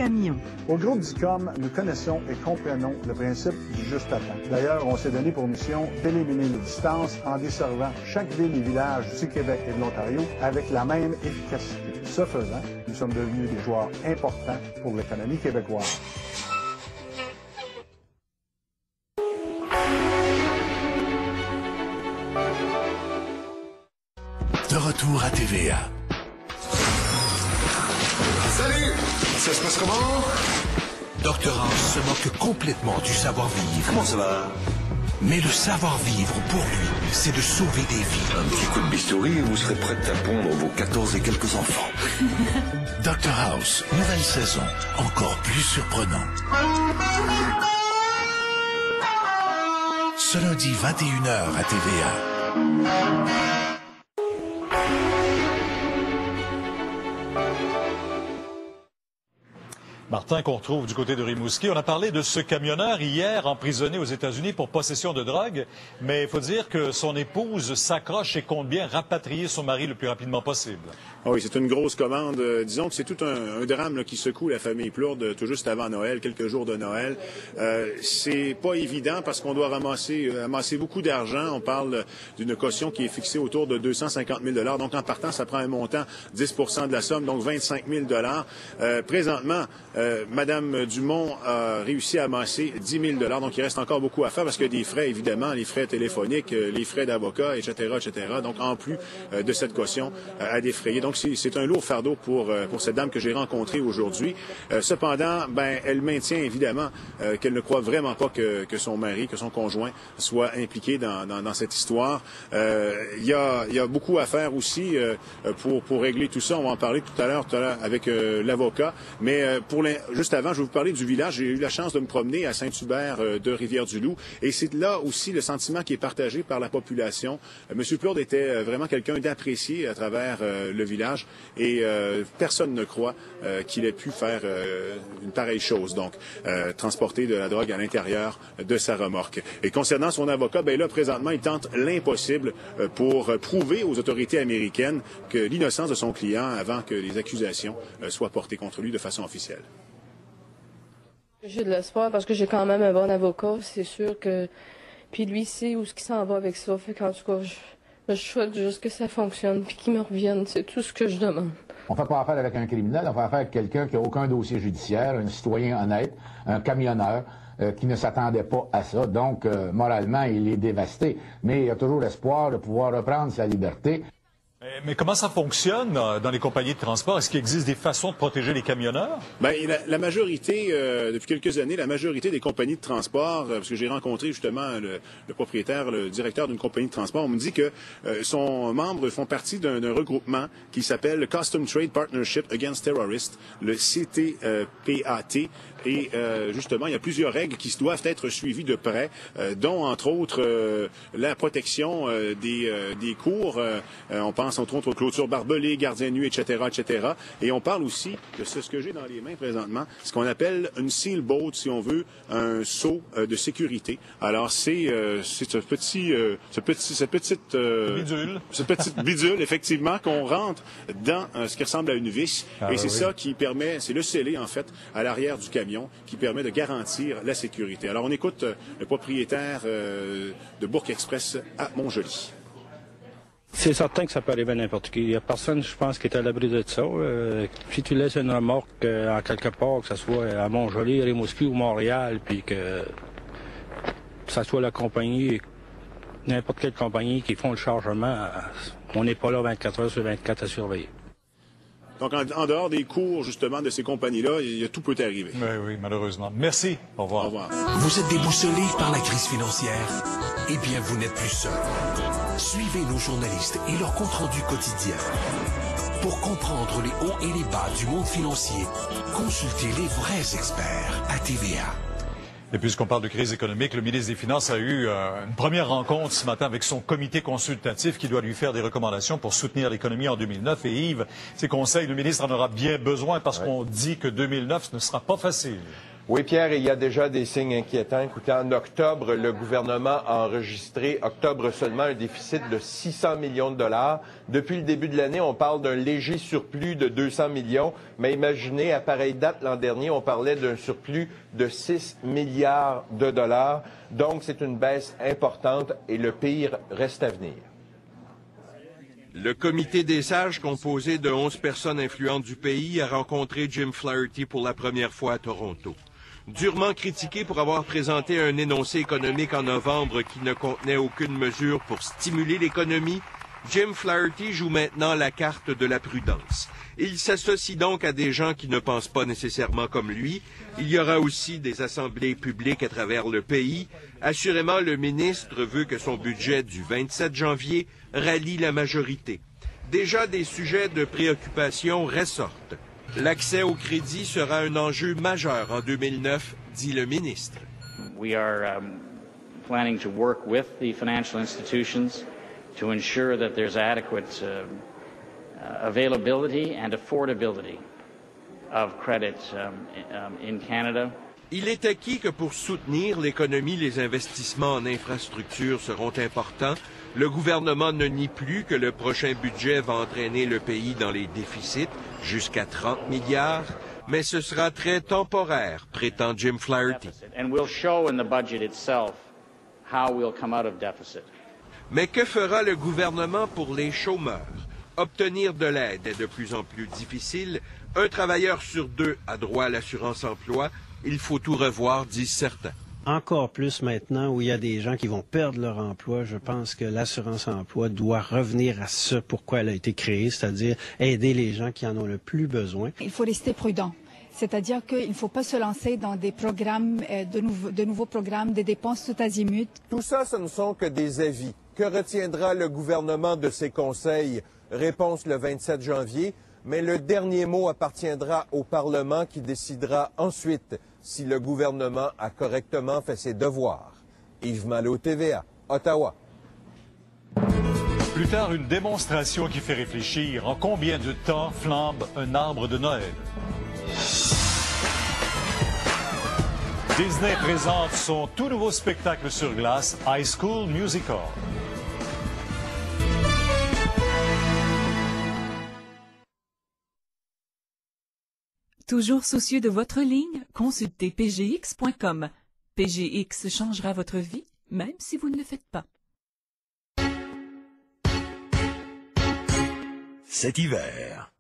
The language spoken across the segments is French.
Millon. Au groupe DICOM, nous connaissons et comprenons le principe du juste à temps. D'ailleurs, on s'est donné pour mission d'éliminer les distances en desservant chaque ville et village du Québec et de l'Ontario avec la même efficacité. Ce faisant, nous sommes devenus des joueurs importants pour l'économie québécoise. De retour à TVA. Salut! Ça se passe comment? Dr House se moque complètement du savoir-vivre. Comment ça va? Mais le savoir-vivre, pour lui, c'est de sauver des vies. Un petit coup de bistouri et vous serez prête à pondre vos 14 et quelques enfants. Dr House, nouvelle saison, encore plus surprenant. Ce lundi 21h à TVA. Martin, qu'on retrouve du côté de Rimouski. On a parlé de ce camionneur hier emprisonné aux États-Unis pour possession de drogue, mais il faut dire que son épouse s'accroche et compte bien rapatrier son mari le plus rapidement possible. Ah oui, c'est une grosse commande. Disons que c'est tout un drame là, qui secoue la famille Plourde tout juste avant Noël, quelques jours de Noël. C'est pas évident parce qu'on doit ramasser beaucoup d'argent. On parle d'une caution qui est fixée autour de 250 000 $. Donc, en partant, ça prend un montant, 10 de la somme, donc 25 000 $. Présentement, Madame Dumont a réussi à amasser 10 000 $. Donc, il reste encore beaucoup à faire parce qu'il y a des frais, évidemment, les frais téléphoniques, les frais d'avocat, etc., etc. Donc, en plus de cette caution à défrayer. Donc, c'est un lourd fardeau pour cette dame que j'ai rencontrée aujourd'hui. Cependant, elle maintient évidemment qu'elle ne croit vraiment pas que son mari, que son conjoint soit impliqué dans cette histoire. Il y a beaucoup à faire aussi pour régler tout ça. On va en parler tout à l'heure avec l'avocat. Mais juste avant, je vais vous parler du village. J'ai eu la chance de me promener à Saint-Hubert de Rivière-du-Loup. Et c'est là aussi le sentiment qui est partagé par la population. Monsieur Plourde était vraiment quelqu'un d'apprécié à travers le village. Et personne ne croit qu'il ait pu faire une pareille chose, donc transporter de la drogue à l'intérieur de sa remorque. Et concernant son avocat, là, présentement, il tente l'impossible pour prouver aux autorités américaines que l'innocence de son client avant que les accusations soient portées contre lui de façon officielle. J'ai de l'espoir parce que j'ai quand même un bon avocat, c'est sûr que... Puis lui sait où ce qui s'en va avec ça, fait qu'en tout cas... Je souhaite juste que ça fonctionne puis qu'il me revienne. C'est tout ce que je demande. On fait pas affaire avec un criminel, on fait affaire avec quelqu'un qui n'a aucun dossier judiciaire, un citoyen honnête, un camionneur qui ne s'attendait pas à ça. Donc, moralement, il est dévasté. Mais il y a toujours l'espoir de pouvoir reprendre sa liberté. Mais comment ça fonctionne dans les compagnies de transport? Est-ce qu'il existe des façons de protéger les camionneurs? La majorité, depuis quelques années, la majorité des compagnies de transport, parce que j'ai rencontré justement le propriétaire, le directeur d'une compagnie de transport, on me dit que son membres font partie d'un regroupement qui s'appelle le Custom Trade Partnership Against Terrorists, le CTPAT. Et justement, il y a plusieurs règles qui doivent être suivies de près, dont entre autres la protection des cours. On pense entre autres aux clôtures barbelées, gardiens de nuit, etc., etc. Et on parle aussi de ce que j'ai dans les mains présentement, ce qu'on appelle une seal boat, si on veut, un seau de sécurité. Alors c'est cette petite bidule, effectivement, qu'on rentre dans ce qui ressemble à une vis. Et c'est ça qui permet, c'est le scellé en fait à l'arrière du camion qui permet de garantir la sécurité. Alors on écoute le propriétaire de Bourque Express à Montjoly. C'est certain que ça peut arriver à n'importe qui. Il n'y a personne, je pense, qui est à l'abri de ça. Si tu laisses une remorque en quelque part, que ce soit à Montjoly, Rimouski ou Montréal, puis que ça soit la compagnie, n'importe quelle compagnie qui font le chargement, on n'est pas là 24 heures sur 24 à surveiller. Donc, en dehors des cours, justement, de ces compagnies-là, tout peut arriver. Oui, malheureusement. Merci. Au revoir. Au revoir. Vous êtes déboussolé par la crise financière? Eh bien, vous n'êtes plus seul. Suivez nos journalistes et leur compte-rendu quotidien. Pour comprendre les hauts et les bas du monde financier, consultez les vrais experts à TVA. Et puisqu'on parle de crise économique, le ministre des Finances a eu une première rencontre ce matin avec son comité consultatif qui doit lui faire des recommandations pour soutenir l'économie en 2009. Et Yves, ces conseils, le ministre en aura bien besoin parce qu'on dit que 2009 ne sera pas facile. Oui, Pierre, il y a déjà des signes inquiétants. Écoutez, en octobre, le gouvernement a enregistré, octobre seulement, un déficit de 600 millions de dollars. Depuis le début de l'année, on parle d'un léger surplus de 200 millions. Mais imaginez, à pareille date l'an dernier, on parlait d'un surplus de 6 milliards de dollars. Donc, c'est une baisse importante et le pire reste à venir. Le comité des sages, composé de 11 personnes influentes du pays, a rencontré Jim Flaherty pour la première fois à Toronto. Durement critiqué pour avoir présenté un énoncé économique en novembre qui ne contenait aucune mesure pour stimuler l'économie, Jim Flaherty joue maintenant la carte de la prudence. Il s'associe donc à des gens qui ne pensent pas nécessairement comme lui. Il y aura aussi des assemblées publiques à travers le pays. Assurément, le ministre veut que son budget du 27 janvier rallie la majorité. Déjà, des sujets de préoccupation ressortent. L'accès au crédit sera un enjeu majeur en 2009, dit le ministre. We are planning to work with the financial institutions to ensure that there's adequate availability and affordability of credit in Canada. Il est acquis que pour soutenir l'économie, les investissements en infrastructures seront importants. Le gouvernement ne nie plus que le prochain budget va entraîner le pays dans les déficits, jusqu'à 30 milliards, mais ce sera très temporaire, prétend Jim Flaherty. Mais que fera le gouvernement pour les chômeurs? Obtenir de l'aide est de plus en plus difficile. Un travailleur sur deux a droit à l'assurance-emploi. Il faut tout revoir, disent certains. Encore plus maintenant où il y a des gens qui vont perdre leur emploi, je pense que l'assurance-emploi doit revenir à ce pourquoi elle a été créée, c'est-à-dire aider les gens qui en ont le plus besoin. Il faut rester prudent. C'est-à-dire qu'il ne faut pas se lancer dans des programmes, de nouveaux programmes, des dépenses tout azimut. Tout ça, ce ne sont que des avis. Que retiendra le gouvernement de ces conseils? Réponse le 27 janvier. Mais le dernier mot appartiendra au Parlement qui décidera ensuite si le gouvernement a correctement fait ses devoirs. Yves Malo, TVA, Ottawa. Plus tard, une démonstration qui fait réfléchir. En combien de temps flambe un arbre de Noël? Disney présente son tout nouveau spectacle sur glace, High School Musical. Toujours soucieux de votre ligne? Consultez pgx.com. PGX changera votre vie, même si vous ne le faites pas. Cet hiver,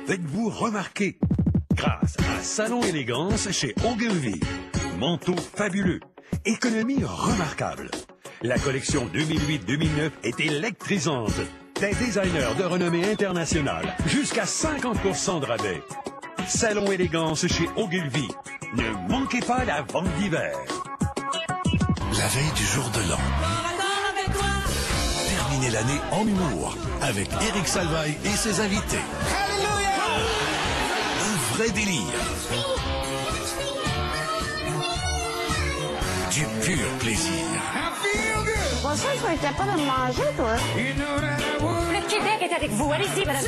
faites-vous remarquer grâce à Salon Élégance chez Ogilvy. Manteau fabuleux, économie remarquable. La collection 2008-2009 est électrisante. Des designers de renommée internationale, jusqu'à 50% de rabais. Salon Élégance chez Ogilvy. Ne manquez pas la vente d'hiver. La veille du jour de l'an. Terminez l'année en humour avec Éric Salvaille et ses invités. Un vrai délire. Du pur plaisir. Bon, ça, tu vas être capable de me manger, toi. Le Québec est avec vous. Allez-y, madame.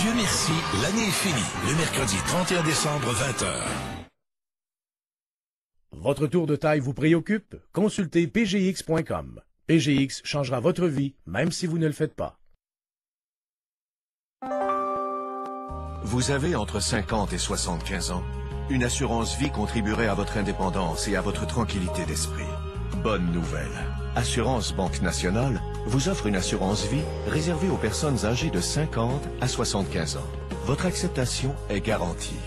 Dieu merci, l'année est finie. Le mercredi 31 décembre, 20h. Votre tour de taille vous préoccupe? Consultez pgx.com. PGX changera votre vie, même si vous ne le faites pas. Vous avez entre 50 et 75 ans. Une assurance vie contribuerait à votre indépendance et à votre tranquillité d'esprit. Bonne nouvelle. Assurance Banque Nationale vous offre une assurance vie réservée aux personnes âgées de 50 à 75 ans. Votre acceptation est garantie.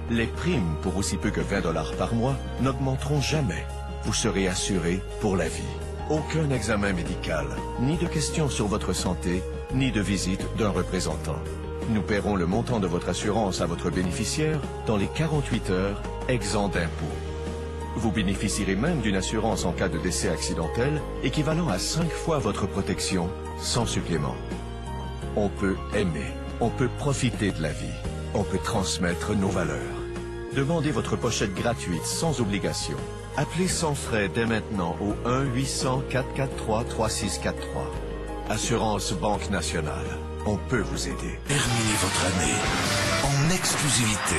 Les primes pour aussi peu que 20 $ par mois n'augmenteront jamais. Vous serez assuré pour la vie. Aucun examen médical, ni de questions sur votre santé, ni de visite d'un représentant. Nous paierons le montant de votre assurance à votre bénéficiaire dans les 48 heures, exempt d'impôt. Vous bénéficierez même d'une assurance en cas de décès accidentel équivalent à 5 fois votre protection, sans supplément. On peut aimer, on peut profiter de la vie, on peut transmettre nos valeurs. Demandez votre pochette gratuite sans obligation. Appelez sans frais dès maintenant au 1-800-443-3643. Assurance Banque Nationale. On peut vous aider. Terminez votre année en exclusivité.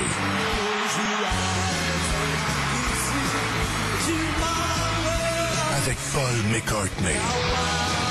Avec Paul McCartney.